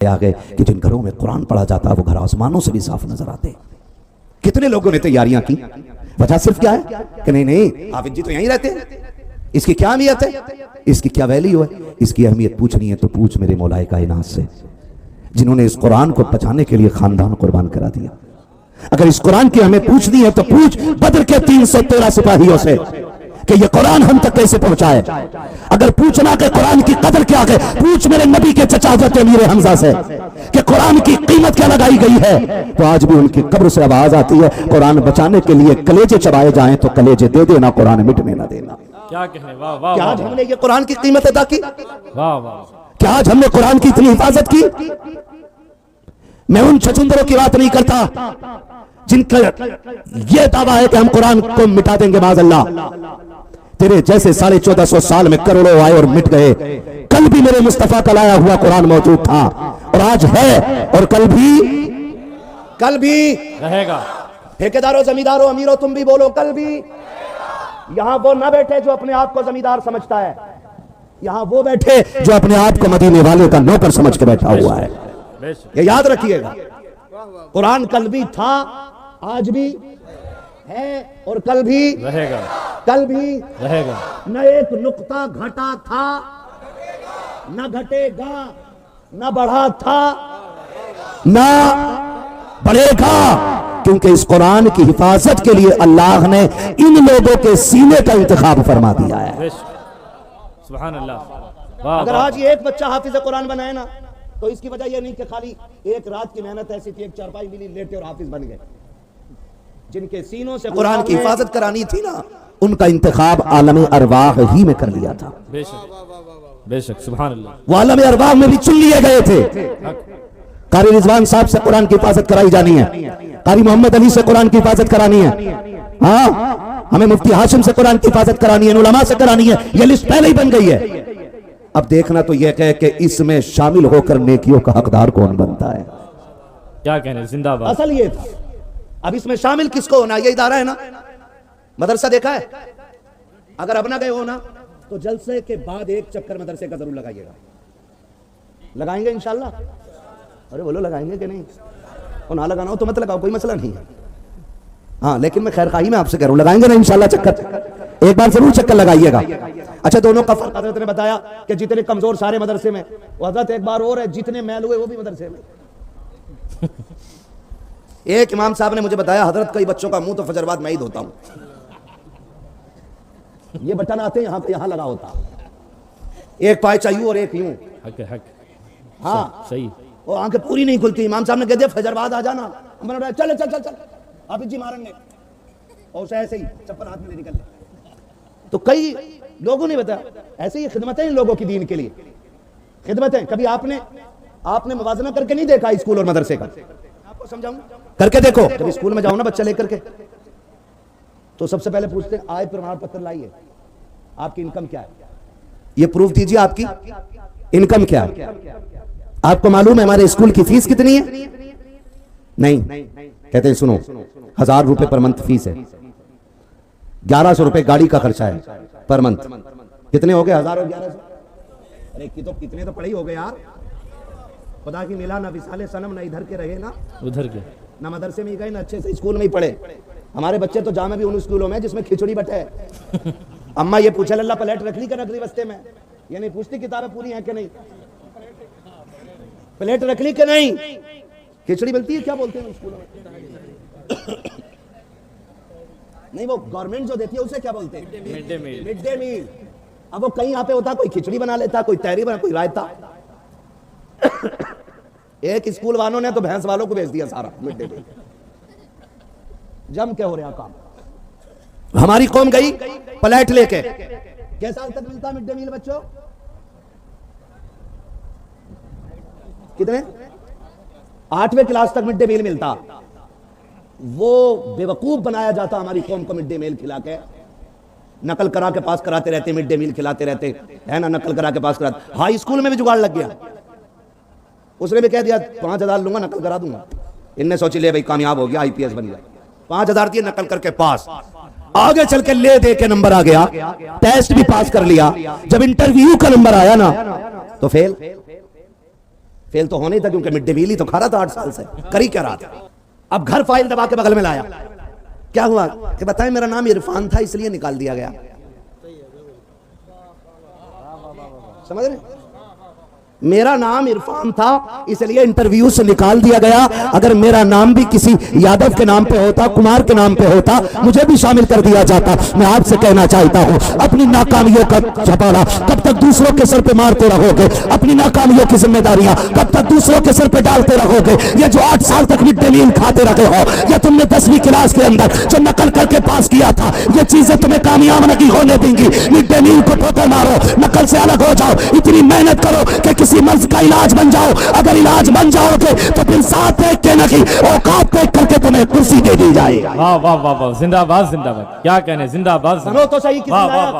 आ गए कि जिन घरों में कुरान पढ़ा जाता वो घर आसमानों से भी साफ नजर आते। कितने लोगों ने तैयारियां की, वजह सिर्फ क्या है कि नहीं हाफिज जी तो यहीं रहते हैं, इसकी क्या अहमियत है, इसकी क्या वैल्यू है। इसकी अहमियत पूछनी है तो पूछ मेरे मौलाए कायनात से, जिन्होंने इस कुरान को बचाने के लिए खानदान कुर्बान करा दिया। अगर इस कुरान की हमें पूछनी है तो पूछ बदर के 313 सिपाहियों से कि ये कुरान हम तक कैसे पहुंचाए। अगर पूछना कि कुरान की कदर क्या है, पूछ मेरे नबी के चचा हज़रत अमीर हमजा से कि कुरान की कीमत क्या लगाई गई है। तो आज भी उनकी कब्र से आवाज आती है, कुरान बचाने के लिए कलेजे चबाए जाएं तो कलेजे दे देना, कुरान मिटने ना देना। क्या कहने, वाह वाह। क्या आज हमने ये कुरान की कीमत अदा की? वाह वाह। क्या आज हमने कुरान की इतनी हिफाजत की? मैं उन छछुंदरों की बात नहीं करता जिनका यह दावा है कि हम कुरान को मिटा देंगे माज़अल्लाह। तेरे जैसे 1450 साल में करोड़ों आए और मिट गए। कल भी मेरे मुस्तफा का लाया हुआ कुरान मौजूद था और आज है और कल भी रहेगा। ठेकेदारों, जमींदारों, अमीरों, तुम भी बोलो कल भी। यहां वो ना बैठे जो अपने आप को जमींदार समझता है, यहां वो बैठे जो अपने आप को मदीने वाले का नौकर समझ के बैठा हुआ है। ये याद रखिएगा, कुरान कल भी था, आज भी है और कल भी रहेगा, कल भी रहेगा। न एक नुक्ता घटा था, न घटेगा, न बढ़ा था, न बढ़ेगा, क्योंकि इस कुरान की हिफाजत के लिए अल्लाह ने इन लोगों के सीने का इंतखाब फरमा दिया है। सुभान अल्लाह। अगर आज ये एक बच्चा हाफिज कुरान बनाए ना तो इसकी वजह यह नहीं कि खाली एक रात की मेहनत ऐसी थी, एक चारपाई मिली, लेटे और हाफिज बन गए। जिनके सीनों से कुरान की हिफाजत करानी थी ना, उनका इंतखाब आलम अरवाह ही में कर लिया था। बेशक बेशक, सुभान अल्लाह। वो आलम अरवाह में भी चुन लिए गए थे। कारी रिजवान साहब से कुरान की हिफाजत कराई जानी है, कारी मोहम्मद अली से कुरान की हिफाजत करानी है, हाँ हमें मुफ्ती हाशिम से कुरान की हिफाजत करानी है, उलमा से करानी है। यह लिस्ट पहले ही बन गई है। अब देखना तो यह कहे कि इसमें शामिल होकर नेकियों का हकदार कौन बनता है। क्या कहने, जिंदाबाद। असल ये था, अब इसमें शामिल किसको होना, ये इदारा है ना, मदरसा देखा है। अगर अब ना गए हो ना तो जलसे के बाद एक चक्कर मदरसे का जरूर लगाइएगा। लगाएंगे इंशाल्लाह? अरे बोलो लगाएंगे कि नहीं? और ना लगाना हो तो मत लगाओ, कोई मसला नहीं है। हाँ लेकिन मैं खैरखाही में आपसे कह रहा हूं, लगाएंगे ना इंशाल्लाह चक्कर, एक बार जरूर चक्कर लगाइएगा। अच्छा, दोनों का फर्क हजरत ने बताया कि जितने कमजोर सारे मदरसे में, हजरत एक बार और है जितने मैल हुए वो भी मदरसे में। एक इमाम साहब ने मुझे बताया, हजरत कई बच्चों का मुंह तो फजर बाद मैं ही धोता हूं, ये बटन आते हैं यहाँ पे, यहाँ लगा होता, एक पाए चाहिए और एक यूं। हक हक, हाँ सही। वो आंखें पूरी नहीं खुलती। इमाम साहब ने कह दिया फजर बाद आ जाना, मैंने चल चल चल चल हाफिज जी मारेंगे, और उसे ऐसे ही चप्पल हाथ में ले निकल। तो कई लोगों ने बताया ऐसे ही खिदमतें इन लोगों की दीन के लिए खिदमतें। कभी आपने मुवाजना करके नहीं देखा स्कूल और मदरसे का? आपको समझाऊं, करके देखो। जब स्कूल में जाओ ना बच्चा लेकर के, तो सबसे पहले पूछते हैं आय प्रमाण पत्र लाइए, आपकी इनकम क्या है, ये प्रूफ दीजिए आपकी इनकम क्या है। आपको मालूम है हमारे स्कूल की फीस कितनी है? नहीं, कहते हैं सुनो, 1000 रुपए पर मंथ फीस है, 1100 रुपए गाड़ी का खर्चा है पर मंथ। कितने हो गए? 1000 और 1100। अरे कितने तो पढ़े ही हो गए यार। खुदा की मिला ना विसाले सनम, ना इधर के रहे ना उधर के, ना मदरसे में गए ना अच्छे से स्कूल में ही पढ़े। हमारे बच्चे तो जामे भी उन स्कूलों में जिसमें खिचड़ी बटे है। अम्मा ये पूछे अल्लाह प्लेट रख ली कर रख ली बस्ते में, ये नहीं पूछती किताबें पूरी हैं कि नहीं, प्लेट रख ली कि नहीं। खिचड़ी बनती है, क्या बोलते हैं स्कूलों में? नहीं, वो गवर्नमेंट जो देती है उसे क्या बोलते हैं? Mid day meal. Mid day meal. अब वो कहीं यहाँ पे होता, कोई खिचड़ी बना लेता, कोई तहरी बना, कोई रायता। एक स्कूल वालों ने तो भैंस वालों को भेज दिया सारा मिड डे मील। जम के हो रहा काम। हमारी कौम गई प्लेट लेके। किस साल तक मिलता मिड डे मील बच्चों? कितने? 8वें क्लास तक मिड डे मील मिलता। वो बेवकूफ बनाया जाता हमारी कौम को मिड डे मील खिला के, नकल करा के पास कराते रहते, मिड डे मील खिलाते रहते है ना, नकल करा के पास कराते। हाई स्कूल में भी जुगाड़ लग गया, उसने भी कह दिया 5000 लूंगा नकल करा दूंगा। इनने सोची ले भाई कामयाब हो गया, IPS बन गया, 5000 दिए नकल करके पास। आगे चल के ले दे के नंबर आ गया, टेस्ट भी पास कर लिया, जब इंटरव्यू का नंबर आया ना तो फेल। फेल तो होने ही था, क्योंकि मिड डे मील ही तो खा रहा था 8 साल से, करी क्या रहा था। अब घर फाइल दबा के बगल में लाया, क्या हुआ कि बताएं मेरा नाम इरफान था इसलिए निकाल दिया गया। समझ रहे, मेरा नाम इरफान था इसलिए इंटरव्यू से निकाल दिया गया। अगर मेरा नाम भी किसी यादव के नाम पे होता, कुमार के नाम पे होता, मुझे भी शामिल कर दिया जाता। मैं आपसे कहना चाहता हूं, अपनी नाकामियों का झपाला कब तक दूसरों के सर पे मारते रहोगे? अपनी नाकामियों की जिम्मेदारियां कब तक दूसरों के सर पे डालते रहोगे? ये जो 8 साल तक मिड डे मील खाते रहे हो, या तुमने 10वीं क्लास के अंदर जो नकल करके पास किया था, ये चीजें तुम्हें कामयाब नहीं होने देंगी। मिड डे मील को ठोकर मारो, नकल से अलग हो जाओ, इतनी मेहनत करो कि किसी मर्ज का इलाज बन जाओ। अगर इलाज बन जाओगे तो फिर साथ देख के नहीं, औकात देख करके तुम्हें कुर्सी दे दी जाएगी। वाह वाह वाह वाह, जिंदाबाद जिंदाबाद, क्या कहने, जिंदाबाद। सुनो तो सही, किसी वाह वाह आया?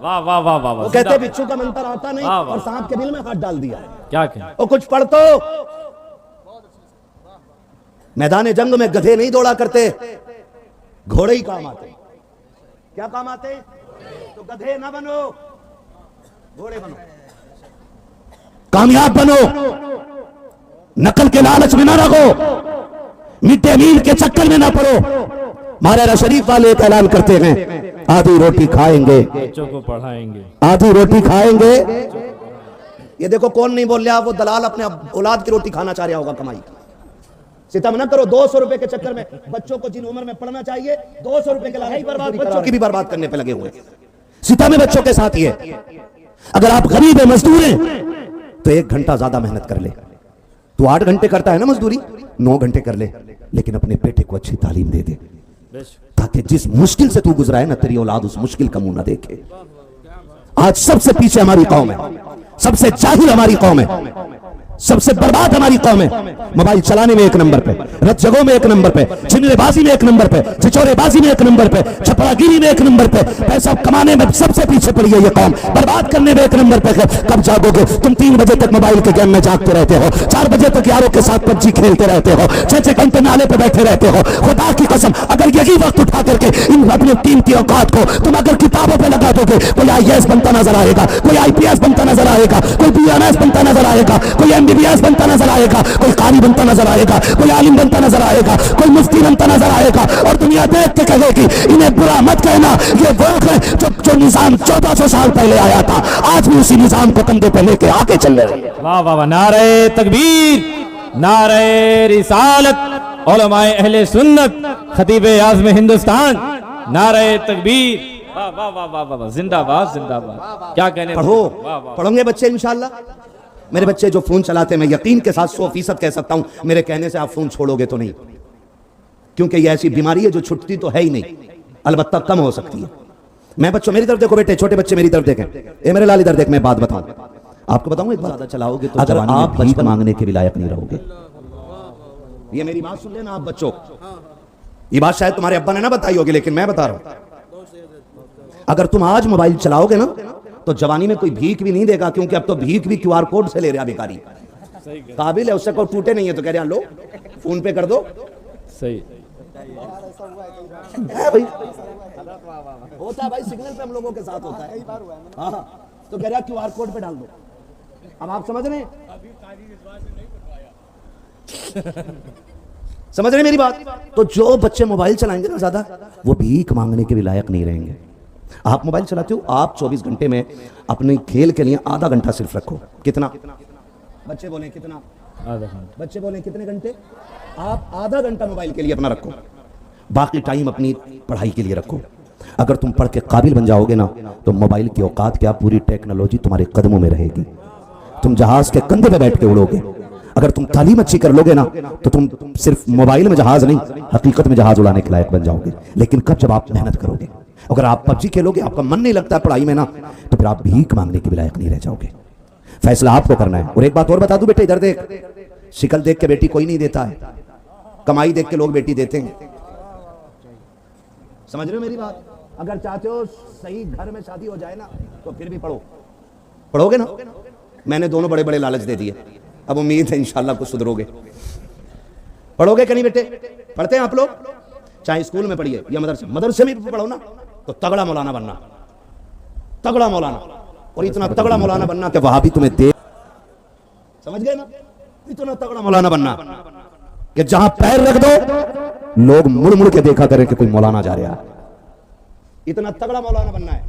वाह वाह वाह वाह वाह। वो कहते बिच्छू का मंत्र आता नहीं वाह, वाह। और सांप के बिल में हाथ डाल दिया। क्या कहने, वो कुछ पढ़ तो। मैदान जंग में गधे नहीं दौड़ा करते, घोड़े ही काम आते। क्या काम आते? तो गधे ना बनो, घोड़े बनो, कामयाब बनो, नकल के लालच में ना रहो, मिड डे मील के चक्कर में ना पड़ो। महाराजा शरीफ वाले एक ऐलान करते हैं, आधी रोटी खाएंगे, बच्चों को पढ़ाएंगे, आधी रोटी खाएंगे। ये देखो कौन नहीं बोल रहा, वो दलाल अपने औलाद की रोटी खाना चाह रहा होगा कमाई। सितम ना करो, 200 रुपए के चक्कर में बच्चों को जिन उम्र में पढ़ना चाहिए 200 रुपए के लालच बर्बाद, बच्चों की भी बर्बाद करने पे लगे हुए। सितम में बच्चों के साथ ही है। अगर आप गरीब है, मजदूर हैं, तो 1 घंटा ज्यादा मेहनत कर ले। तू 8 घंटे करता है ना मजदूरी, 9 घंटे कर ले, लेकिन अपने बेटे को अच्छी तालीम दे दे, ताकि जिस मुश्किल से तू गुजरा है ना, तेरी औलाद उस मुश्किल का मुंह ना देखे। आज सबसे पीछे हमारी कौम है, सबसे जाहिल हमारी कौम है, सबसे बर्बाद हमारी कौम है। मोबाइल चलाने में 1 नंबर पे, रत जगहों में 1 नंबर पे, छिनरेबाजी में 1 नंबर पे, छिचोरेबाजी में 1 नंबर पे, छपरागिरी में 1 नंबर पे, पैसा कमाने में सबसे पीछे पड़ी है ये कौम, बर्बाद करने में 1 नंबर पे। कब जागोगे तुम? 3 बजे तक मोबाइल के गेम में जागते रहते हो, 4 बजे तक यारों के साथ पबजी खेलते रहते हो, 6-6 घंटे नाले पे बैठे रहते हो। खुदा की कसम, अगर यही वक्त उठा करके इन अपनी कीमती औकात को तुम अगर किताबों पे लगा दोगे, कोई IAS बनता नजर आएगा, कोई IPS बनता नजर आएगा, कोई BMS बनता नजर आएगा, कोई MBBS बनता नजर आएगा, कोई कारी बनता नजर आएगा, कोई आलिम बनता नजर आएगा, कोई मुफ्ती बनता नजर आएगा, और दुनिया देख के कहेगी इन्हें बुरा मत कहना, ये वो है जो निजाम 1400 साल पहले आया था, आज भी उसी निजाम को कंधे पे लेके आगे चल रहे हैं। वाह वाह वाह, नारे तकबीर, नारे रिसालत, उलमाए अहले सुन्नत, खतीबे आज़म हिंदुस्तान, नारे तकबीर, वाह वाह वाह वाह वाह, जिंदाबाद जिंदाबाद, क्या कहने। पढ़ो, पढ़ोगे बच्चे इंशाल्लाह। मेरे बच्चे जो फोन चलाते हैं, मैं यकीन के साथ 100% कह सकता हूं, मेरे कहने से आप फोन छोड़ोगे तो नहीं, क्योंकि ये ऐसी बीमारी है जो छुटती तो है ही नहीं, अलबत्ता कम हो सकती है। मैं बच्चों मेरी तरफ देखो बेटे, छोटे बच्चे मेरी तरफ देखें। ए मेरे लाल इधर देख, मैं बात बताऊं आपको, बताऊं एक बात, ज्यादा चलाओगे तो अगर आप भीख मांगने के भी लायक नहीं रहोगे। ये मेरी बात सुन लेना आप बच्चों, ये बात शायद तुम्हारे अब्बा ने ना बताई होगी, लेकिन मैं बता रहा हूं। अगर तुम आज मोबाइल चलाओगे ना, तो जवानी में कोई भीख भी नहीं देगा, क्योंकि अब तो भीख भी QR कोड से ले रहा भिखारी। काबिल है, उससे कोई टूटे नहीं है तो कह रहे लो फोन पे कर दो। सही है भाई, होता है भाई, सिग्नल पे हम लोगों के साथ होता है। हाँ, तो कह रहा QR कोड पे डाल दो। अब आप समझ रहे हैं, समझ रहे मेरी बात? तो जो बच्चे मोबाइल चलाएंगे ना ज्यादा, वो भीख मांगने के भी लायक नहीं रहेंगे। आप मोबाइल चलाते हो, आप 24 घंटे में अपने खेल के लिए आधा घंटा सिर्फ रखो। कितना? बच्चे बोले कितना? आधा घंटा। बच्चे बोले कितने घंटे? आप आधा घंटा मोबाइल के लिए अपना रखो, बाकी टाइम अपनी पढ़ाई के लिए रखो। अगर तुम पढ़ के काबिल बन जाओगे ना, तो मोबाइल की औकात क्या, पूरी टेक्नोलॉजी तुम्हारे कदमों में रहेगी। तुम जहाज के कंधे पे बैठ के उड़ोगे। अगर तुम तालीम अच्छी कर लोगे ना, तो तुम सिर्फ मोबाइल में जहाज नहीं, हकीकत में जहाज उड़ाने के लायक बन जाओगे। लेकिन कब? जब आप मेहनत करोगे। अगर आप पबजी खेलोगे, आपका मन नहीं लगता पढ़ाई में ना, तो फिर आप भीख मांगने के भी लायक नहीं रह जाओगे। फैसला आपको करना है। और एक बात और बता दूं बेटे, इधर देख, शिकल देख के बेटी कोई नहीं देता है, कमाई देख के लोग बेटी देते हैं। समझ रहे हो मेरी बात? अगर चाहते हो सही घर में शादी हो जाए ना, तो फिर भी पढ़ो। पढ़ोगे ना? मैंने दोनों बड़े बड़े लालच दे दिए, अब उम्मीद है इंशाल्लाह कुछ सुधरोगे। पढ़ोगे कि नहीं बेटे? पढ़ते हैं आप लोग? चाहे स्कूल में पढ़िए या मदरसे में पढ़ो ना, तो तगड़ा मौलाना बनना, तगड़ा मौलाना, और इतना तगड़ा मौलाना बनना कि वहां भी तुम्हें दे। समझ गए ना? इतना तगड़ा मौलाना बनना कि जहां पैर रख दो लोग मुड़ मुड़ के देखा करें कि कोई मौलाना जा रहा है। इतना तगड़ा मौलाना बनना है।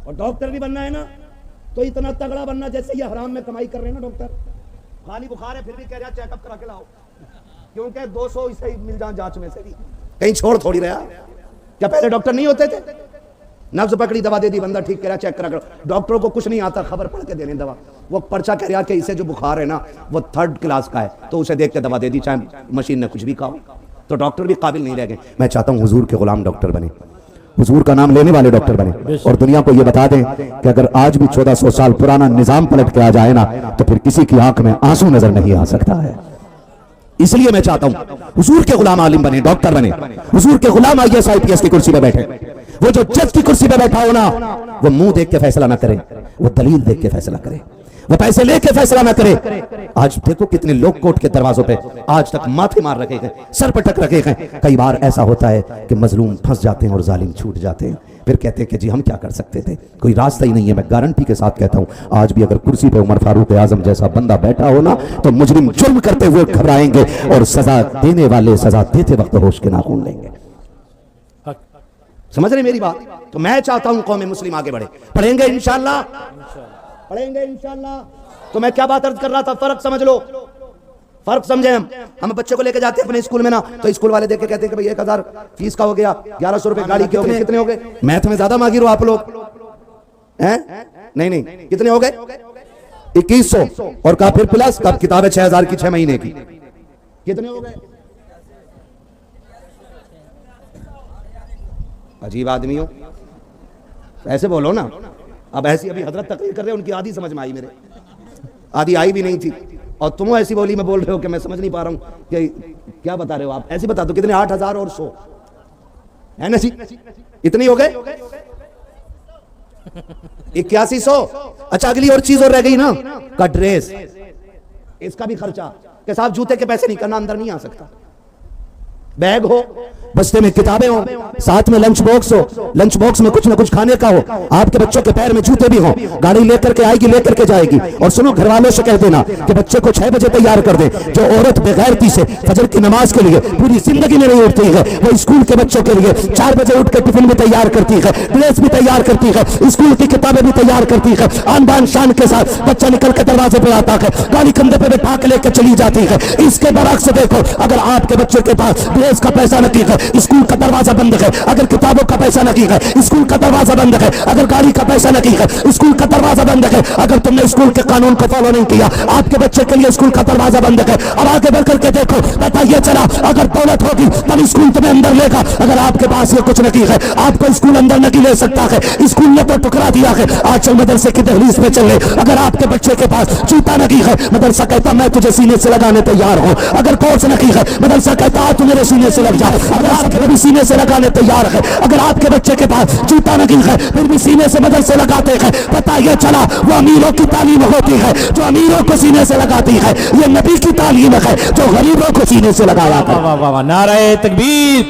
और डॉक्टर भी बनना है ना, तो इतना तगड़ा बनना जैसे ये हराम में कमाई कर रहे हैं ना डॉक्टर, खाली बुखार है फिर भी कह रहा चेकअप करा के लाओ, क्योंकि 200 इसे ही मिल जाए जांच में से भी, कहीं छोड़ थोड़ी रहा। क्या पहले डॉक्टर नहीं होते थे? नब्ज पकड़ी दवा दे दी, बंदा ठीक कह रहा चेक करा करो। डॉक्टरों को कुछ नहीं आता, खबर पढ़ के देने दवा। वो पर्चा कह रहा कि इसे जो बुखार है ना वो 3rd क्लास का है, तो उसे देख के दवा दे दी, चाहे मशीन ने कुछ भी कहा। तो डॉक्टर भी काबिल नहीं रह गए। मैं चाहता हूँ हुजूर के गुलाम डॉक्टर बने, हुजूर का नाम लेने वाले डॉक्टर बने, और दुनिया को ये बता दें कि अगर आज भी 1400 साल पुराना निजाम पलट के आ जाए ना तो फिर किसी की आंख में आंसू नजर नहीं आ सकता है। इसलिए मैं चाहता हूं हुजूर के गुलाम आलिम बने, डॉक्टर बने, हुजूर के गुलाम IAS IPS की कुर्सी पे बैठे। वो जो जज की कुर्सी पे बैठा हो ना, वो मुंह देख के फैसला ना करे, वो दलील देख के फैसला करे, वो पैसे लेके फैसला ना करे। आज देखो कितने लोग कोर्ट के दरवाजों पे आज तक माथे मार रखे हैं, सर पटक रखे हैं। कई बार ऐसा होता है कि मजलूम फंस जाते हैं और जालिम छूट जाते हैं, फिर कहते हैं कि जी हम क्या कर सकते थे, कोई रास्ता ही नहीं है। मैं गारंटी के साथ कहता हूं आज भी अगर कुर्सी पे उमर फारूक आजम जैसा बंदा बैठा हो ना तो मुजरिम जुर्म करते हुए घबराएंगे और सजा देने वाले सजा देते वक्त होश के नाखून लेंगे। समझ रहे मेरी बात? तो मैं चाहता हूं कौम मुस्लिम आगे बढ़े, पढ़ेंगे इंशाअल्लाह, पढ़ेंगे इंशाअल्लाह। तो मैं क्या बात अर्ज कर रहा था, फर्क समझ लो, फर्क समझे। हम बच्चे को लेके जाते हैं अपने स्कूल में ना, तो स्कूल वाले देख के कहते हैं कि भाई 1000 फीस का हो गया, 1100 रुपए गाड़ी के हो गए, कितने हो गए? मैथ में ज्यादा माहिर हो आप लोग हैं? नहीं, कितने हो गए? 2100। और कहा फिर प्लस कब किताबें 6000 की 6 महीने की, कितने हो गए? अजीब आदमी हो, ऐसे बोलो ना। अब ऐसी अभी हजरत तकरीर कर रहे हैं, उनकी आधी समझ में आई, मेरे आधी आई भी नहीं थी, और तुम ऐसी बोली में बोल रहे हो कि मैं समझ नहीं पा रहा हूं कि क्या बता रहे हो आप। ऐसे बता दो कितने? 8000 और 100 है ना जी, इतनी हो गए 8100। अच्छा अगली और चीज और रह गई ना, का ड्रेस, इसका भी खर्चा के साथ जूते के पैसे नहीं करना, अंदर नहीं आ सकता। बैग हो, बस्ते में किताबें हो, साथ में लंच बॉक्स हो, लंच बॉक्स में कुछ ना कुछ खाने का हो, आपके बच्चों के पैर में जूते भी हो, गाड़ी लेकर के आएगी लेकर के जाएगी। और सुनो, घर वालों से कह देना कि बच्चे को 6 बजे तैयार कर दे। जो औरत बेगैरती से फजर की नमाज के लिए पूरी जिंदगी में नहीं उठती है, वो स्कूल के बच्चों के लिए 4 बजे उठ कर टिफिन भी तैयार करती है, ड्रेस भी तैयार करती है, स्कूल की किताबें भी तैयार करती है, आन बान शान के साथ बच्चा निकल के दरवाजे पे आता है, गाड़ी कंधे पे बैठा के लेकर चली जाती है। इसके बरक्स से देखो, अगर आपके बच्चे के पास ड्रेस का पैसा नहीं है, स्कूल का दरवाजा बंद है, अगर किताबों का पैसा नहीं है, स्कूल का दरवाजा बंद है, अगर गाड़ी का पैसा नहीं है, स्कूल का दरवाजा बंद है, अगर तुमने स्कूल के कानून को फॉलो नहीं किया, आपके बच्चे के लिए स्कूल का दरवाजा बंद है। अब आगे बढ़ करके देखो, बताइए चला, अगर दौलत होगी तब स्कूल तुम्हें अंदर लेगा, अगर आपके पास ये कुछ नहीं है, आपको स्कूल अंदर नहीं ले सकता है। स्कूल ने तो टुकरा दिया है, आज चल मदरसे की दहलीज पे चले। अगर आपके बच्चे के पास जूता नहीं है, मदरसा कहता मैं तुझे सीने से लगाने तैयार हूँ। अगर कोर्स नहीं है, मदरसा कहता तू मेरे सीने से लग जा। अगर आपके भी सीने से लगाने तैयार है, अगर आपके बच्चे के पास जूता नहीं है फिर भी सीने से मदरसे लगाते हैं, पता ये चला वो अमीरों की तालीम होती है जो अमीरों को सीने से लगाती है। ये नबी की तालीम है जो गरीबों को सीने से लगाया है। वाह वाह वाह, नारे तकबीर,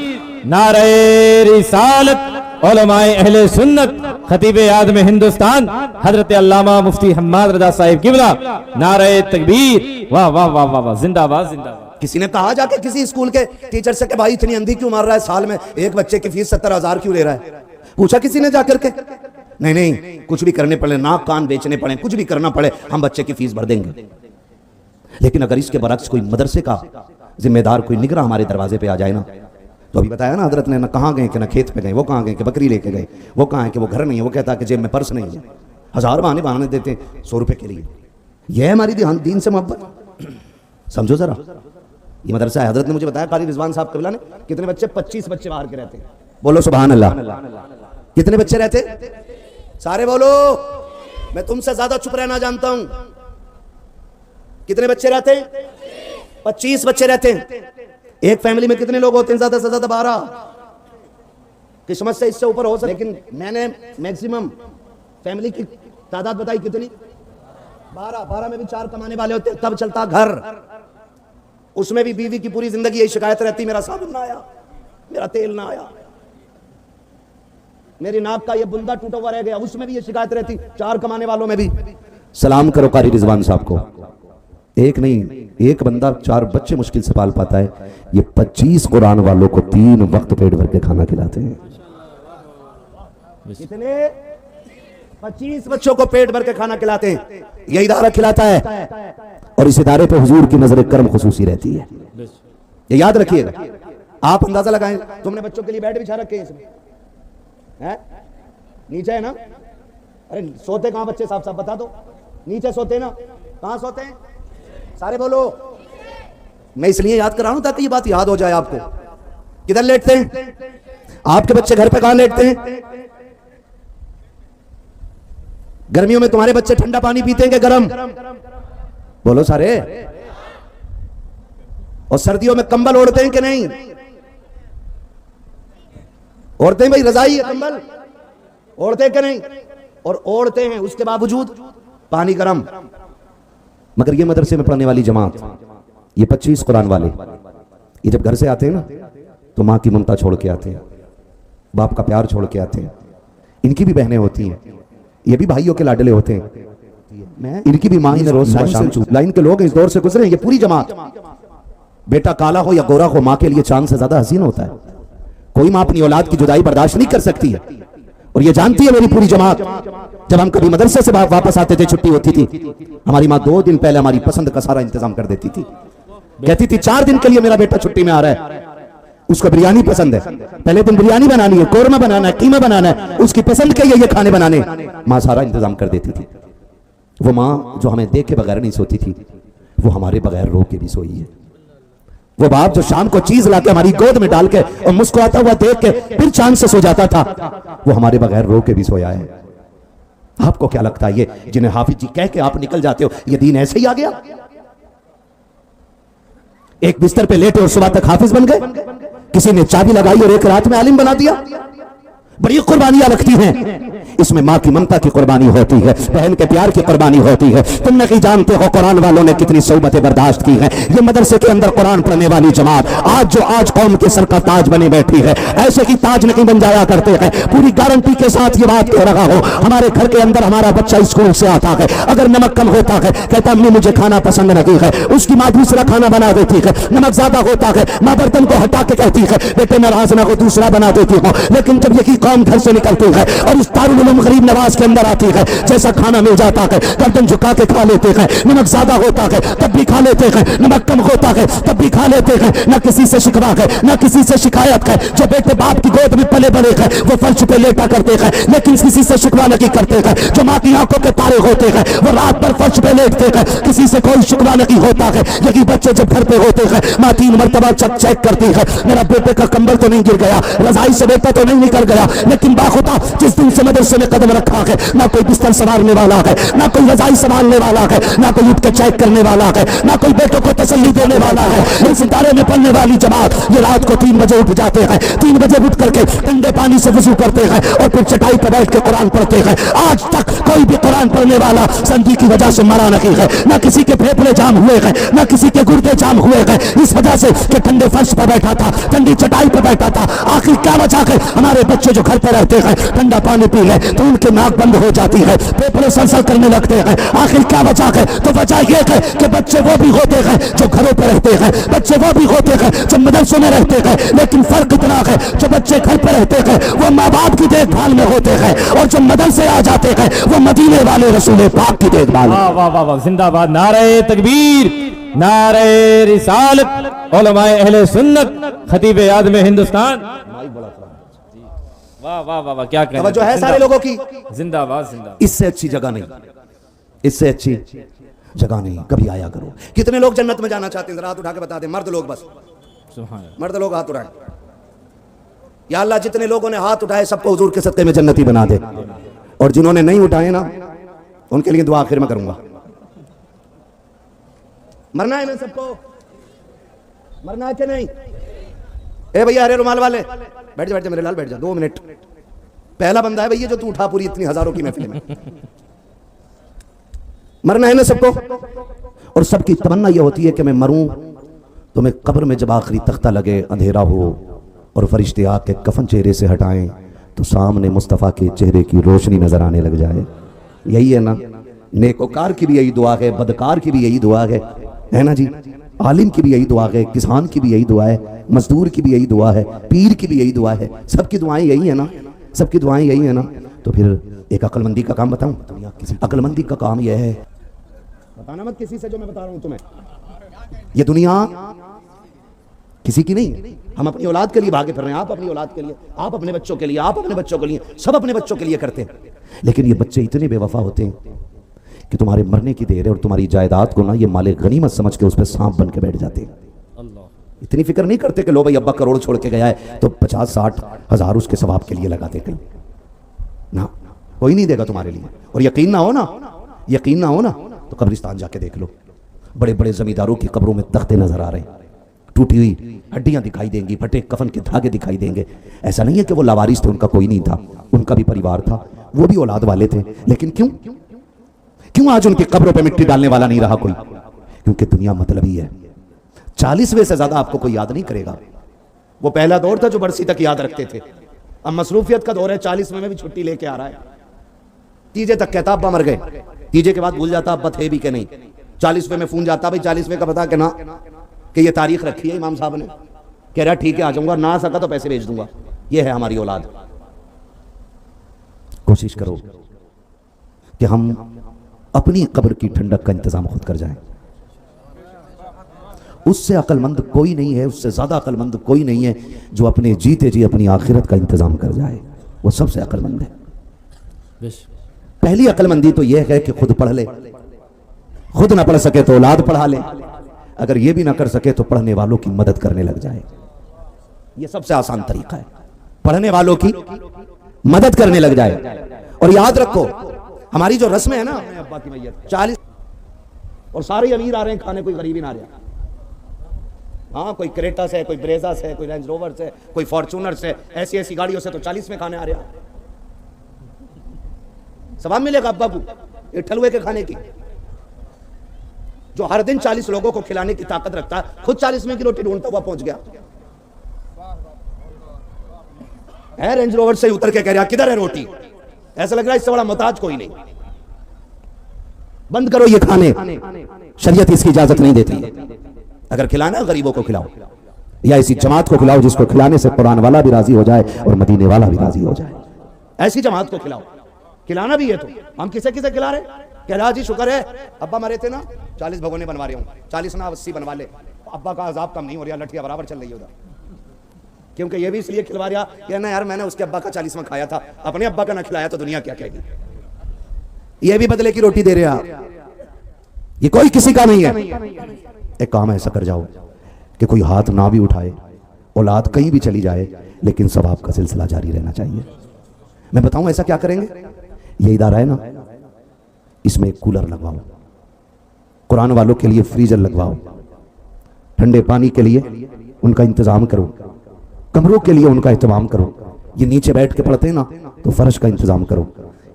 नारे रिसालत, उलमाए अहले सुन्नत, खतीब आज़म हिंदुस्तान हजरत अल्लामा मुफ्ती हम्माद रजा साहिब किबला, नारे तकबीर, वाह वाह वाह वाह वाह, जिंदाबाद जिंदाबाद। किसी ने कहा जाके किसी स्कूल के टीचर से कि भाई इतनी अंधी क्यों मार रहा है, साल में एक बच्चे की फीस 70,000 क्यों ले रहा है? पूछा किसी ने जाकर के? नहीं, कुछ भी करने पड़े, नाक कान बेचने पड़े, कुछ भी करना पड़े, हम बच्चे की फीस भर देंगे। लेकिन अगर इसके बरक्स कोई मदरसे का जिम्मेदार, कोई निगरान हमारे दरवाजे पे आ जाए ना, तो अभी बताया ना हजरत ने, ना कहाँ गए कि ना खेत पे गए, वो कहाँ गए कि बकरी लेके गए, वो कहाँ है कि वो घर नहीं है, वो कहता कि जेब में पर्स नहीं है, 1000 बहाने देते 100 रुपए के लिए। यह है हमारी दीन से मोहब्बत। समझो जरा, ये मदरसा है। हजरत ने मुझे बताया, कारी रिजवान साहब कबीला ने, कितने बच्चे? 25 बच्चे बाहर के रहते हैं। बोलो सुभान अल्लाह। कितने बच्चे रहते? सारे बोलो, मैं तुमसे ज्यादा चुप रहना जानता हूं। कितने बच्चे रहते हैं? 25 बच्चे रहते हैं। एक फैमिली में कितने लोग होते हैं? ज्यादा से ज्यादा 12। किस्मत से इससे ऊपर हो सकता, लेकिन मैंने मैक्सिमम फैमिली की तादाद बताई कितनी? 12 में भी 4 कमाने वाले होते, तब चलता घर। उसमें भी बीवी की पूरी जिंदगी यही शिकायत रहती, मेरा साबुन ना आया, मेरा तेल ना आया, मेरी नाक का ये बुंदा टूटा हुआ रह गया, उसमें भी ये शिकायत रहती। 4 कमाने वालों में भी। सलाम करो कारी रिजवान साहब को, एक नहीं, एक बंदा 4 बच्चे मुश्किल से पाल पाता है। ये 25 कुरान वालों को 3 वक्त पेट भर के खाना खिलाते हैं। कितने? 25 बच्चों को पेट भर के खाना खिलाते हैं। ये इदारा खिलाता है और इस इदारे पे हुजूर की नजर करम खुसूसी रहती है। ये याद रखिएगा। आप अंदाजा लगाएं, तुमने बच्चों के लिए बेड बिछा रखे हैं इसमें, है? नीचे है ना? अरे सोते कहां बच्चे? साफ साफ बता दो। नीचे सोते ना? कहां सोते हैं? सारे बोलो। मैं इसलिए याद कर रहा हूं ताकि ये बात याद हो जाए आपको। किधर लेटते हैं आपके बच्चे? घर पे कहां लेटते हैं? गर्मियों में तुम्हारे बच्चे ठंडा पानी पीते हैं कि गरम? बोलो सारे। और सर्दियों में कंबल ओढ़ते हैं कि नहीं? ओढ़ते हैं भाई, रजाई है, कंबल ओढ़ते हैं कि नहीं? और ओढ़ते हैं, उसके बावजूद पानी गरम। मगर ये मदरसे में पढ़ने वाली जमात, ये 25 कुरान वाले, ये जब घर से आते हैं ना तो माँ की ममता छोड़ के आते हैं, बाप का प्यार छोड़ के आते हैं। इनकी भी बहनें होती हैं, ये भी भाइयों के लाडले होते हैं। मैं इनकी भी माँ इन्हें रोज शाम लाइन के लोग इस दौर से गुजरे हैं। ये पूरी जमात, बेटा काला हो या गोरा हो, माँ के लिए चांद से ज्यादा हसीन होता है। कोई माँ अपनी औलाद की जुदाई बर्दाश्त नहीं कर सकती है, और ये जानती है मेरी पूरी जमात। जब हम कभी मदरसे से वापस आते थे, छुट्टी होती थी, हमारी माँ 2 दिन पहले हमारी पसंद का सारा इंतजाम कर देती थी। कहती थी 4 दिन के लिए मेरा बेटा छुट्टी में आ रहा है, उसको बिरयानी पसंद है, पहले दिन बिरयानी बनानी है, कोरमा बनाना है, कीमा बनाना है, उसकी पसंद के ये खाने बनाने। माँ सारा इंतजाम कर देती थी। वो माँ जो हमें देखे बगैर नहीं सोती थी, वो हमारे बगैर रो के भी सोई है। वो बाप जो शाम को चीज लाके हमारी गोद में डाल के और मुस्कुराता हुआ देख के फिर चांद से सो जाता था, वो हमारे बगैर रो के भी सोया है। आपको क्या लगता है, ये जिन्हें हाफिज जी कह के आप निकल जाते हो, ये दीन ऐसे ही आ गया? एक बिस्तर पे लेटे और सुबह तक हाफिज बन गए? किसी ने चाबी लगाई और एक रात में आलिम बना दिया? बड़ी कुर्बानियां लगती हैं इसमें। माँ की ममता की कुर्बानी होती है, बहन के प्यार की कुर्बानी होती है। तुम नहीं जानते हो कुरान वालों ने कितनी सोबतें बर्दाश्त की हैं। ये मदरसे के अंदर कुरान पढ़ने वाली जमात आज कौम के सर का ताज बने बैठी है। ऐसे ही ताज नहीं बन जाया करते हैं। पूरी गारंटी के साथ ये बात कह रहा हो, हमारे घर के अंदर हमारा बच्चा स्कूल से आता है, अगर नमक कम होता है कहता अम्मी मुझे खाना पसंद नहीं है, उसकी माँ दूसरा खाना बना देती है। नमक ज्यादा होता है, माँ बर्तन को हटा के कहती है बेटे नाराज ना हो, दूसरा बना देती हूँ। लेकिन जब यही कौम घर से निकलती है और इस दारुल उलूम गरीब नवाज के अंदर आती है, जैसा खाना मिल जाता है गर्दन झुका के खा लेते हैं। नमक ज्यादा होता है तब भी खा लेते हैं, नमक कम होता है तब भी खा लेते हैं। न किसी से शिकवा है, न किसी से शिकायत है। जो बेटे बाप की गोद में पले बड़े हैं वो फर्श पे लेटा करते हैं, लेकिन किसी से शिकवा नहीं करते हैं। जो माँ की आंखों के तारे होते हैं वो रात भर फर्श पे लेटते हैं, किसी से कोई शिकवा नहीं होता है। यही बच्चे जब घर पे होते हैं, माँ 3 मरतबा चेक करती है मेरा बेटे का कंबल तो नहीं गिर गया, रजाई से बेटा तो नहीं निकल गया। लेकिन बाखुदा जिस दिन से मदरसे में कदम रखा है, ना कोई बिस्तर संभालने वाला है, ना कोई रजाई संभालने वाला है, ना कोई उठ के चेक करने वाला है, ना कोई बेटों को तसल्ली देने वाला है। इस इदारे में पढ़ने वाली जमात ये रात को 3 बजे उठ जाते हैं, 3 बजे उठ करके ठंडे पानी से वजू करते हैं और फिर चटाई पर बैठ के कुरान पढ़ते हैं। आज तक कोई भी कुरान पढ़ने वाला संजी की वजह से मरा नहीं है, ना किसी के फेफड़े जाम हुए हैं, ना किसी के गुर्दे जाम हुए हैं, इस वजह से कि ठंडे फर्श पर बैठा था, ठंडी चटाई पर बैठा था। आखिर क्या वजह है? हमारे बच्चे जो घर पर रहते हैं ठंडा पानी पी ले तो उनके नाक बंद हो जाती है, फेफड़े सलसल करने लगते हैं। आखिर क्या वजह है? तो वजह यह है कि बच्चे वो भी होते हैं जो घरों पर रहते हैं, बच्चे वो भी होते हैं जो मदरसों में रहते हैं। लेकिन फर्क इतना है जो बच्चे घर पर रहते हैं वो माँ बाप की देखभाल में होते हैं, और जो मदरसे आ जाते हैं वो मदीने वाले रसूल पाक की देखभाल। वाह वाह वाह वाह, जिंदाबाद, नारे तकबीर, नारे रिसालत, उलमाए अहले सुन्नत, खतीब आज़म हिंदुस्तान। वाह वाह वाह वाह, क्या कहना जो है सारे लोगों की। जिंदाबाद जिंदाबाद। इससे अच्छी जगह नहीं, इससे अच्छी जगह नहीं। कभी आया करो। कितने लोग जन्नत में जाना चाहते हैं? जरा हाथ उठा के बता दे। मर्द लोग, बस मर्द लोग हाथ उठाएं। या अल्लाह जितने लोगों ने हाथ उठाए सबको हुजूर के सत्ते में जन्नती बना दे, और जिन्होंने नहीं उठाए ना उनके लिए दुआ आखिर में करूंगा। मरना है ना सबको? मरना है कि नहीं? ए भैया हरे रुमाल वाले बैठ जा, बैठ जा मेरे लाल, बैठ जा 2 मिनट। पहला बंदा है भैया जो तू उठा पूरी इतनी हजारों की महफिल में। मरना है ना सबको, और सबकी तमन्ना यह होती है कि मैं मरूं तो मैं कब्र में जब आखिरी तख्ता लगे, अंधेरा हो और फरिश्ते आके कफन चेहरे से हटाएं तो सामने मुस्तफ़ा के चेहरे की रोशनी नजर आने लग जाए। यही है ना? नेकोकार की भी यही दुआ है, बदकार की भी यही दुआ है। है ना जी। आलिम की भी यही दुआ है, किसान की भी यही दुआ है, मजदूर की भी यही दुआ है, पीर की भी यही दुआ है, सबकी दुआएं यही है ना, सबकी दुआएं यही है ना। तो फिर एक अक्लमंदी का काम बताऊं, दुनिया किसी अक्लमंदी का काम यह है, बताना मत किसी से जो मैं बता रहा हूं तुम्हें, ये दुनिया किसी की नहीं। हम अपनी औलाद के लिए भागे फिर रहे हैं, आप अपनी औलाद के लिए, आप अपने बच्चों के लिए, आप अपने बच्चों के लिए, सब अपने बच्चों के लिए करते हैं। लेकिन ये बच्चे इतने बेवफा होते हैं कि तुम्हारे मरने की देर है और तुम्हारी जायदाद को ना ये माले गनीमत समझ के उस पर सांप बन के बैठ जाते हैं। इतनी फिक्र नहीं करते कि लो भाई अब्बा करोड़ छोड़ के गया है तो 50-60 हज़ार उसके सवाब के लिए लगाते कहीं ना, कोई नहीं देगा तुम्हारे लिए। और यकीन ना हो ना, यकीन ना हो ना तो कब्रिस्तान जाके देख लो, बड़े बड़े जमींदारों की कब्रों में तख्ते नजर आ रहे हैं, टूटी हुई हड्डियां दिखाई देंगी, फटे कफन के धागे दिखाई देंगे। ऐसा नहीं है कि वो लावारिस थे, उनका कोई नहीं था, उनका भी परिवार था, वो भी औलाद वाले थे, लेकिन क्यों आज उनकी कब्रों पे मिट्टी डालने वाला नहीं रहा कोई? क्योंकि दुनिया मतलबी है। 40वें से ज्यादा आपको कोई याद नहीं करेगा। वो पहला दौर था जो बरसी तक याद रखते थे, अब मसरूफियत का दौर है, 40वें में भी छुट्टी लेके आ रहा है। तीजे तक कहता अब्बा मर गए, तीजे के बाद भूल जाता अब्बा थे भी के नहीं, 40वें में फोन जाता भाई 40वें का पता कि ना कि ये तारीख रखी है इमाम साहब ने, कह रहा ठीक है आ जाऊंगा, ना आ सका तो पैसे भेज दूंगा। ये है हमारी औलाद। कोशिश करो कि हम अपनी कब्र की ठंडक का इंतजाम खुद कर जाएं। उससे अक्लमंद कोई नहीं है, उससे ज्यादा अक्लमंद कोई नहीं है जो अपने जीते जी अपनी आखिरत का इंतजाम कर जाए, वो सबसे अक्लमंद है। पहली अक्लमंदी तो यह है कि खुद पढ़ ले, खुद ना पढ़ सके तो औलाद पढ़ा ले, अगर ये भी ना कर सके तो पढ़ने वालों की मदद करने लग जाए। ये सबसे आसान तरीका है, पढ़ने वालों की मदद करने लग जाए। और याद रखो हमारी जो रस्में है ना, अब्बा की मैयत 40 और सारे अमीर आ रहे हैं खाने, कोई गरीब ही ना आ रहा। हाँ, कोई क्रेटा से, कोई ब्रेजा से, कोई रेंज रोवर से, कोई फॉर्चूनर से, ऐसी ऐसी गाड़ियों से तो 40 में खाने आ रहा। सवाब मिलेगा अब्बा को एक ठलुए के खाने की, जो हर दिन 40 लोगों को खिलाने की ताकत रखता है, खुद 40वें की रोटी ढूंढता हुआ पहुंच गया है। रेंज रोवर से उतर के कह रहा किधर है रोटी, ऐसा लग रहा है इससे बड़ा मोहताज कोई नहीं। बंद करो ये खाने, शरीयत इसकी इजाजत नहीं देती है। अगर खिलाना गरीबों को खिलाओ, या इसी जमात को खिलाओ जिसको खिलाने से कुरान वाला भी राजी हो जाए और मदीने वाला भी राजी हो जाए। ऐसी जमात को खिलाओ, खिलाना भी है। तो हम किसे किसे खिला रहे? कह रहा जी शुक्र है अब्बा मरे थे ना, 40 भगोने बनवा रहे हूँ, 40 ना 80 बनवा ले, अब्बा का अजाब कम नहीं हो रहा, लठिया बराबर चल रही है उधर। क्योंकि ये भी इसलिए खिलवा रहा कि ना यार मैंने उसके अब्बा का 40वां खाया था, अपने अब्बा का ना खिलाया तो दुनिया क्या कहेगी। ये भी बदले की रोटी दे रहे आप, ये कोई किसी का नहीं है। एक काम ऐसा कर जाओ कि कोई हाथ ना भी उठाए, औलाद कहीं भी चली जाए, लेकिन सवाब का सिलसिला जारी रहना चाहिए। मैं बताऊं ऐसा क्या करेंगे? ये इदारा है ना, इसमें एक कूलर लगवाओ, कुरान वालों के लिए फ्रीजर लगवाओ, ठंडे पानी के लिए उनका इंतजाम करो, कमरों के लिए उनका इंतजाम करो। ये नीचे बैठ के पढ़ते हैं ना, तो फर्श का इंतजाम करो,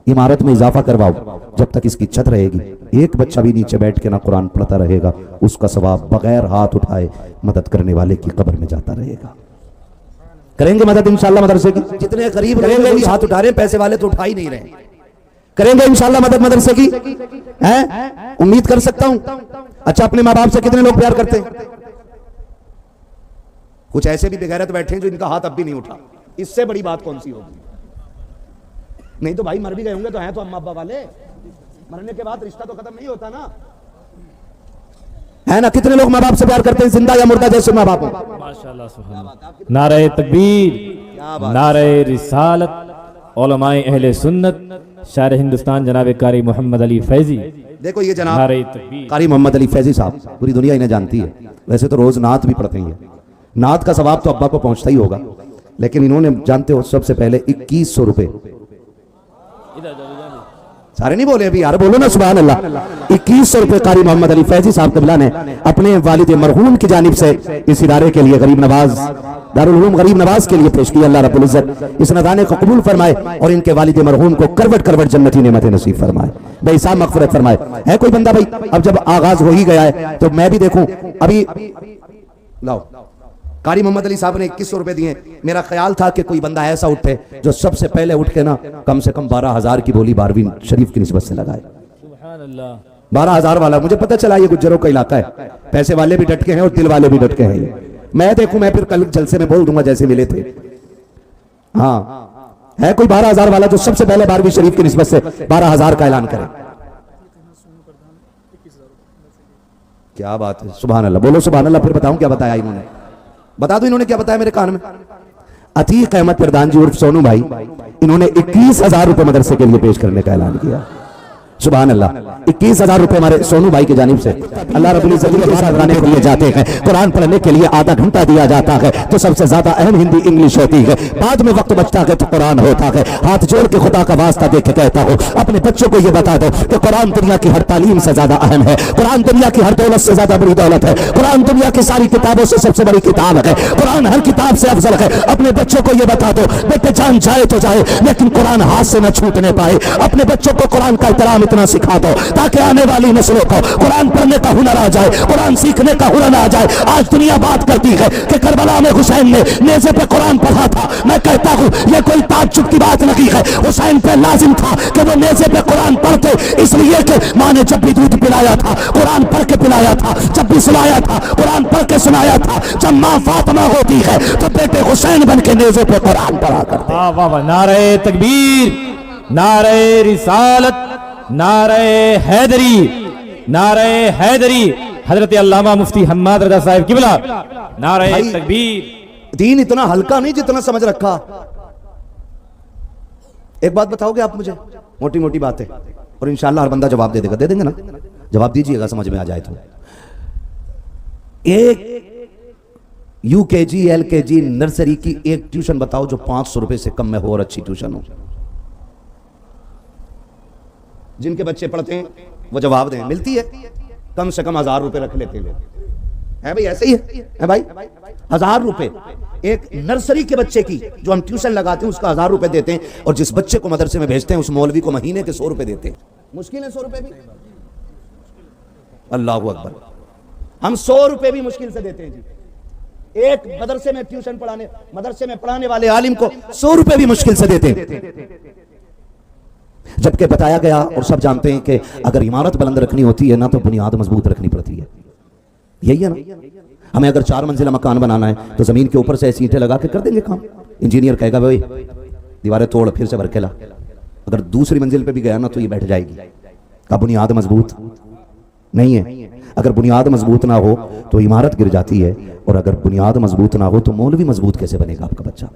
इमारत में इजाफा करवाओ। जब तक इसकी छत रहेगी, एक बच्चा भी नीचे बैठ के ना कुरान पढ़ता रहेगा, उसका सवाब बगैर हाथ उठाए मदद करने वाले की कब्र में जाता रहेगा। करेंगे मदद इंशाल्लाह मदरसे की? जितने गरीब करेंगे हाथ उठा रहे, पैसे वाले तो उठा ही नहीं रहे। करेंगे इंशाल्लाह मदद मदरसे की? हैं? उम्मीद कर सकता हूं। अच्छा, अपने माँ बाप से कितने लोग प्यार करते हैं? कुछ ऐसे भी बेगैरत बैठे हैं जो इनका हाथ अब भी नहीं उठा। इससे बड़ी बात कौन सी होगी? नहीं तो भाई मर भी गए होंगे तो हैं तो अम्मा अब्बा वाले, मरने के बाद रिश्ता तो खत्म नहीं होता ना, है ना? कितने लोग माँ बाप से प्यार करते हैं, जिंदा या मुर्दा जैसे माँ बाप हो? माशाअल्लाह सुभान। नारे तकबीर, नारे रिसालत, उलमाए अहले सुन्नत, शायर हिंदुस्तान जनाब कारी मोहम्मद अली फैजी। देखो ये जनाब नारे तकबीर कारी मोहम्मद अली फैजी साहब, पूरी दुनिया इन्हें जानती है। वैसे तो रोज नात भी पढ़ते हैं, नात का सवाब तो अब्बा को पहुंचता ही होगा, लेकिन इन्होंने जानते हो सबसे पहले 2100 रुपए, सारे नहीं बोले अभी यार, बोलो ना सुभान अल्लाह। 2100 रुपए कारी मोहम्मद अली फैजी साहब कबला ने अपने वालिद मरहूम की जानिब से इस इदारे के लिए गरीब नवाज दारुल उलूम गरीब नवाज के लिए पेश किया। अल्लाह रब्बुल इज्जत इस नदाने को कबूल फरमाए और इनके वालिद मरहूम को करवट करवट जन्नती नेमत नसीब फरमाए, बेहिसाब मगफिरत फरमाए। है कोई बंदा भाई, अब जब आगाज हो ही गया है तो मैं भी देखूं। अभी लाओ, कारी मोहम्मद अली साहब ने 2100 रुपए दिए। मेरा ख्याल था कि कोई बंदा ऐसा उठे जो सबसे पहले उठ के ना कम से कम 12,000 की बोली 12वीं शरीफ की निस्बत से लगाए। 12,000 वाला, मुझे पता चला ये गुज्जरों का इलाका है, पैसे वाले भी डटके हैं और दिल वाले भी डटके हैं। मैं देखूं, मैं फिर कल जलसे में बोल दूंगा जैसे मिले थे। हाँ, है कोई 12,000 वाला जो सबसे पहले 12वीं शरीफ की निस्बत से 12,000 का ऐलान करे? क्या बात है, सुभान अल्लाह, बोलो सुभान अल्लाह। फिर बताऊं क्या बताया इन्होंने, बता दो इन्होंने क्या बताया मेरे कान में। अतीक अहमद प्रधान जी उर्फ सोनू भाई, इन्होंने 21,000 रुपए मदरसे के लिए पेश करने का ऐलान किया। सुभान अल्लाह, 21,000 रुपए हमारे सोनू भाई की जानिब से अल्लाह रब्बुल इज्जत के साथ बनाने के लिए जाते हैं। कुरान पढ़ने के लिए आधा घंटा दिया जाता है तो सबसे ज्यादा अहम हिंदी इंग्लिश होती है, बाद में वक्त बचता है तो कुरान होता है। हाथ जोड़ के खुदा का वास्ता दे के कहता हूँ, अपने बच्चों को ये बता दो कि कुरान दुनिया की हर तालीम से ज्यादा अहम है, कुरान दुनिया की हर दौलत से ज्यादा बड़ी दौलत है, कुरान दुनिया की सारी किताबों से सबसे बड़ी किताब है, कुरान हर किताब से अफजल है। अपने बच्चों को ये बता दो, बेटे जान जाए तो जाए लेकिन कुरान हाथ से न छूटने पाए। अपने बच्चों को कुरान का एहतराम इतना सिखा दो ताकि आने वाली नस्लों को कुरान पढ़ने का हुनर आ जाए, कुरान सीखने का हुनर आ जाए। आज दुनिया बात करती है कि करबला में हुसैन ने नेज़े पे कुरान पढ़ा था। मैं कहता हूं यह कोई ताज्जुब की बात नहीं है, हुसैन पे लाजिम था कि वो नेज़े पे कुरान पढ़ते, इसलिए कि मां ने जब भी दूध पिलाया था कुरान पढ़ के पिलाया था, जब भी सुलाया था कुरान पढ़ के सुनाया था। जब मां फातिमा होती है तो बेटे हुसैन बन के नेज़े पे कुरान पढ़ा करते। वाह वाह वाह, नारे तकबीर, नारे रिसालत, नारे हैदरी, नारे हैदरी, हजरत अल्लामा मुफ्ती हम्माद रजा साहिब किबला, नारे तकबीर। दीन इतना हल्का नहीं जितना समझ रखा। एक बात बताओगे आप मुझे, मोटी मोटी बातें, और इंशाल्लाह हर बंदा जवाब दे देगा, दे देंगे ना, जवाब दीजिएगा समझ में आ जाए तो। एक यूकेजी एलकेजी नर्सरी की एक ट्यूशन बताओ जो 500 रुपए से कम में हो और अच्छी ट्यूशन हो। जिनके बच्चे पढ़ते हैं वो जवाब दें, मिलती है कम से कम 1,000 रुपए रख लेते हैं है भाई, ऐसे ही है भाई। 1,000 रुपए एक नर्सरी के बच्चे की जो हम ट्यूशन लगाते हैं उसका 1,000 रुपए देते हैं, और जिस बच्चे को मदरसे में भेजते हैं उस मौलवी को महीने के 100 रुपए देते हैं। मुश्किल है 100 रुपए भी, अल्लाह अकबर, हम 100 रुपए भी मुश्किल से देते हैं जी। एक मदरसे में ट्यूशन पढ़ाने, मदरसे में पढ़ाने वाले आलिम को 100 रुपए भी मुश्किल से देते हैं। जबकि बताया गया और सब जानते हैं कि अगर इमारत बुलंद रखनी होती है ना तो बुनियाद मजबूत रखनी पड़ती है, यही है ना। हमें अगर 4 मंजिला मकान बनाना है तो जमीन के ऊपर से ऐसी ईंटें लगा के कर देंगे काम। इंजीनियर कहेगा भाई दीवारें तोड़ फिर से भर के ला, अगर दूसरी मंजिल पे भी गया ना तो ये बैठ जाएगी। का बुनियाद मजबूत नहीं है। अगर बुनियाद मजबूत ना हो तो इमारत गिर जाती है, और अगर बुनियाद मजबूत ना हो तो मौलवी मजबूत कैसे बनेगा आपका बच्चा,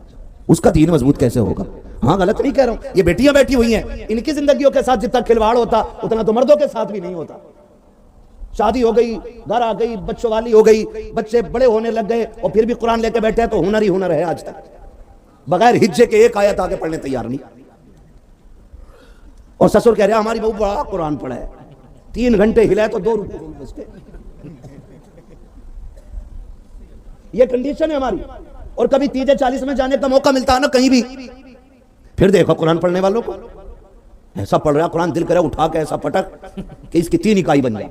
उसका दीन मजबूत कैसे होगा। हाँ गलत नहीं कह रहा हूं, ये बेटियां बैठी हुई हैं, इनकी जिंदगियों के साथ जितना खिलवाड़ होता उतना तो मर्दों के साथ भी नहीं होता। शादी हो गई, घर आ गई, बच्चों वाली हो गई, बच्चे बड़े होने लग गए और फिर भी कुरान लेके बैठे हैं तो हुनर ही हुनर है। आज तक बगैर हिज्जे के एक आयत आगे पढ़ने तैयार नहीं, और ससुर कह रहे हैं हमारी बहू बड़ा कुरान पढ़ा है, 3 घंटे हिलाए तो 2 रुपए उसके। ये कंडीशन है हमारी। और कभी 30-40 में जाने का मौका मिलता है ना कहीं भी, फिर देखो कुरान पढ़ने वालों को ऐसा पढ़ रहा कुरान, दिल करे उठा के ऐसा पटक कि इसकी 3 इकाई बन जाए।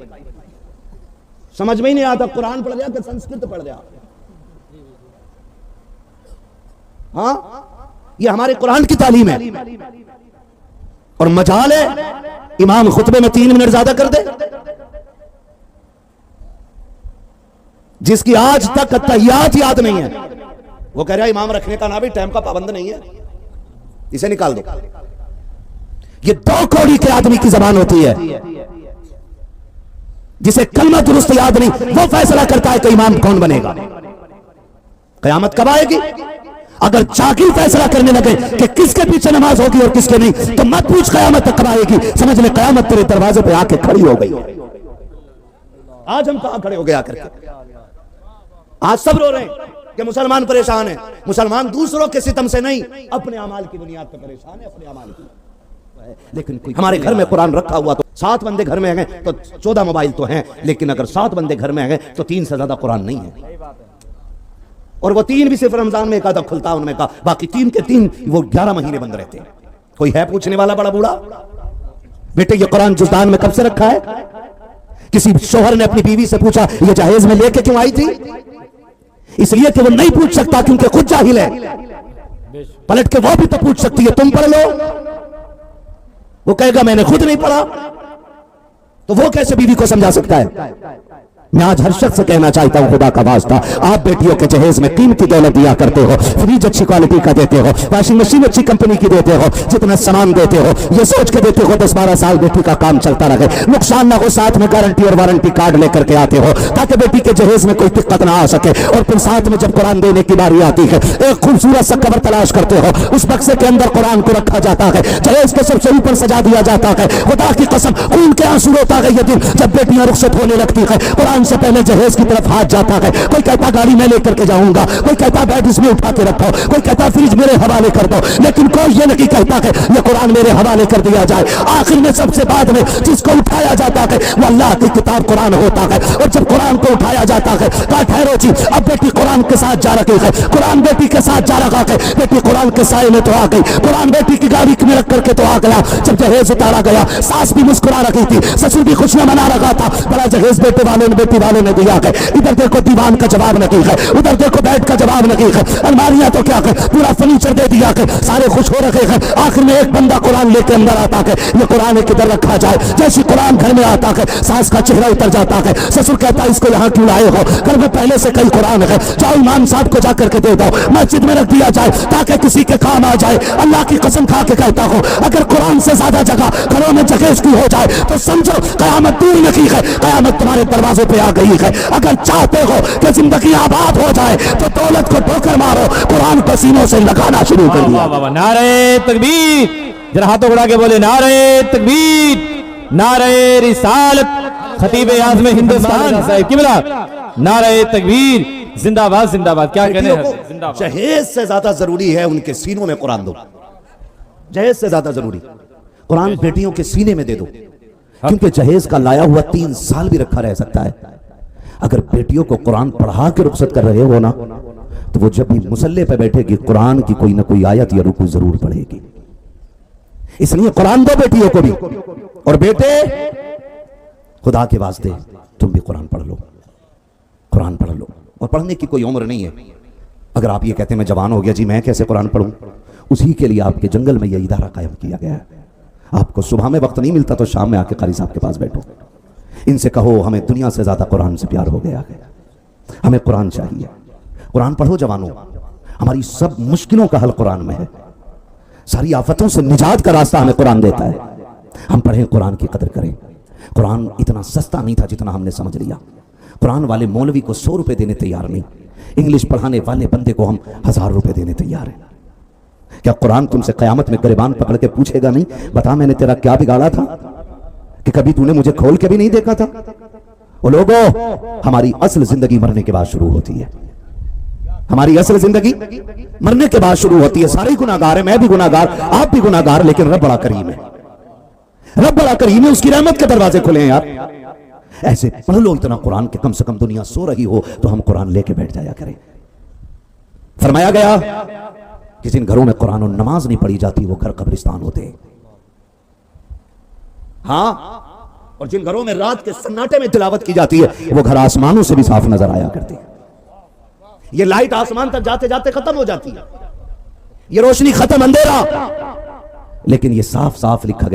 समझ में ही नहीं आता कुरान पढ़ गया कि संस्कृत पढ़ गया। हाँ, ये हमारे कुरान की तालीम है। और मजाल है इमाम खुतबे में 3 मिनट ज्यादा कर दे, जिसकी आज तक तहियात याद नहीं है, वो कह रहा है इमाम रखने का ना भी टाइम का पाबंद नहीं है, इसे निकाल दो। ये 2 कौड़ी के आदमी की जबान होती है, जिसे कलमा दुरुस्त याद नहीं, वो फैसला करता है कि इमाम कौन बनेगा। कयामत कब आएगी? अगर जाकिर फैसला करने लगे कि किसके पीछे नमाज होगी और किसके नहीं, तो मत पूछ कयामत कब आएगी, समझ ले कयामत तेरे दरवाजे पे आके खड़ी हो गई। आज हम कहां खड़े हो गए आकर के? आज सब रो रहे हैं कि मुसलमान परेशान है। मुसलमान दूसरों के सितम से नहीं, अपने अमाल की बुनियाद पर परेशान है, अपने अमाल की। लेकिन कोई हमारे घर में कुरान रखा हुआ तो 7 बंदे घर में हैं तो 14 मोबाइल तो हैं, लेकिन अगर 7 बंदे घर में हैं तो 3 से ज्यादा कुरान नहीं है। और वो 3 भी सिर्फ रमजान में एक आधा खुलता उनमें का, बाकी 3 के 3 वो 11 महीने बंद रहते हैं। कोई है पूछने वाला बड़ा बूढ़ा, बेटे ये कुरान जुज़दान में कब से रखा है? किसी शोहर ने अपनी बीवी से पूछा ये जहेज में लेके क्यों आई थी? इसलिए कि वो नहीं पूछ सकता क्योंकि खुद जाहिल है। पलट के वो भी तो पूछ सकती है तुम पढ़ लो, वो कहेगा मैंने खुद नहीं पढ़ा। तो वो कैसे बीवी को समझा सकता है? मैं आज हर शख्स से कहना चाहता हूं, खुदा का वास्ता, आप बेटियों के जहेज में कीमती दौलत दिया करते हो, फ्रिज अच्छी क्वालिटी का देते हो, वॉशिंग मशीन अच्छी कंपनी की देते हो, जितना सामान देते हो ये सोच के देते हो 10-12 साल बेटी का काम चलता रहे, नुकसान ना हो, साथ में गारंटी और वारंटी कार्ड लेकर के आते हो ताकि बेटी के जहेज में कोई दिक्कत ना आ सके। और फिर साथ में जब कुरान देने की बारी आती है, एक खूबसूरत सा कवर तलाश करते हो, उस बक्से के अंदर कुरान को रखा जाता है, जहेज के सबसे ऊपर सजा दिया जाता है। खुदा की कसम खून के आंसू रोता है ये दिन जब बेटियां रुखसत होने लगती है, कुरान से पहले जहेज की तरफ हाथ जाता है। कोई कहता गाड़ी में लेकर के जाऊंगा, कोई कहता बैग इसमें उठा के रखो, कोई कहता फ्रिज मेरे हवाले कर दो, लेकिन कोई ये नहीं कहता है ये कुरान मेरे हवाले कर दिया जाए। आखिर में सबसे बाद में जिसको उठाया जाता है वो अल्लाह की किताब कुरान होता है। और जब कुरान को उठाया जाता है, कहा ठहरो जी, अब बेटी कुरान के साथ जा रही है, कुरान बेटी के साथ जा रहा है, बेटी कुरान के साए में तो आ गई, कुरान बेटी की गाड़ी में रख करके तो आ गया। जब जहेज उतारा गया, सास भी मुस्कुरा रही थी, ससुर भी खुशियां मना रहा था, बड़ा जहेज बेटे वाले ने बेटी वाले ने दिया है। इधर देखो दीवान का जवाब नहीं है, उधर देखो बेड का जवाब नहीं है, अलमारियां तो क्या है, पूरा फर्नीचर दे दिया है, सारे खुश हो रखे हैं। आखिर में एक बंदा कुरान लेके अंदर आता है, ये कुरान किधर रखा जाए। जैसे कुरान घर में आता है, सास का चेहरा उतर जाता है, ससुर कहता है इसको यहाँ क्यों लाए हो, घर में पहले से कई कुरान है, जाओ इमाम साहब को जाकर के दे दो, मस्जिद में रख दिया जाए ताकि किसी के काम आ जाए। अल्लाह की कसम खा के कहता हूँ, अगर कुरान से ज्यादा जगह घरों में जगह इसकी हो जाए तो समझो कयामत दूर नहीं है, कयामत तुम्हारे दरवाजों पे आ गई है। अगर चाहते हो कि जिंदगी आबाद हो जाए तो दौलत को ठोकर मारो, कुरान को सीनों से लगाना शुरू कर दिया। नारे तकबीर, जरा हाथों उड़ा के बोले नारे तकबीर, नारे रिसालत, खतीब आज़म हिंदुस्तान साहिब किबला, नारे तकबीर, जिंदाबाद जिंदाबाद। क्या कहने हैं, जहेज से ज्यादा जरूरी है उनके सीनों में कुरान दो, जहेज से ज्यादा जरूरी कुरान बेटियों के सीने में दे दो, क्योंकि जहेज का लाया हुआ 3 साल भी रखा रह सकता है। अगर बेटियों को कुरान पढ़ा के रुखसत कर रहे हो ना, तो वो जब भी मुसल्ले पे बैठेगी कुरान की कोई ना कोई आयत या रुकू जरूर पढ़ेगी। इसलिए कुरान दो बेटियों को भी, और बेटे खुदा के वास्ते तुम भी कुरान पढ़ लो, कुरान पढ़ लो। और पढ़ने की कोई उम्र नहीं है। अगर आप ये कहते हैं मैं जवान हो गया जी, मैं कैसे कुरान पढ़ूं, उसी के लिए आपके जंगल में यह इदारा कायम किया गया है। आपको सुबह में वक्त नहीं मिलता तो शाम में आके कारी साहब के पास बैठो, इनसे कहो हमें दुनिया से ज्यादा कुरान से प्यार हो गया है, हमें कुरान चाहिए। कुरान पढ़ो जवानों, हमारी सब मुश्किलों का हल कुरान में है, सारी आफतों से निजात का रास्ता हमें कुरान देता है। हम पढ़ें, कुरान की कदर करें। कुरान इतना सस्ता नहीं था जितना हमने समझ लिया। कुरान वाले मौलवी को 100 रुपए देने तैयार नहीं, इंग्लिश पढ़ाने वाले बंदे को हम 1000 रुपए देने तैयार हैं। क्या कुरान तुमसे कयामत में गिरबान पकड़ के पूछेगा नहीं, बता मैंने तेरा क्या बिगाड़ा था कि कभी तूने मुझे खोल के भी नहीं देखा था? वो लोगों, हमारी असल जिंदगी मरने के बाद शुरू होती है। हमारी असल जिंदगी मरने के बाद शुरू होती है। सारे गुनाहगार है, मैं भी गुनाहगार, आप भी गुनाहगार, लेकिन रब बड़ा करीम है, रब बड़ा करीम है, उसकी रहमत के दरवाजे खुले हैं यार। ऐसे पढ़ लो इतना कुरान के कम से कम दुनिया सो रही हो तो हम कुरान लेके बैठ जाया करें। फरमाया गया कि जिन घरों में कुरान और नमाज नहीं पढ़ी जाती वो घर कब्रिस्तान होते हैं। हाँ, और जिन घरों में रात के सन्नाटे में तिलावत की जाती है वो घर आसमानों से भी साफ नजर आया करते हैं। ये लाइट आसमान तक जाते जाते खत्म हो जाती है, ये रोशनी खत्म, अंधेरा, लेकिन ये साफ साफ लिखा गया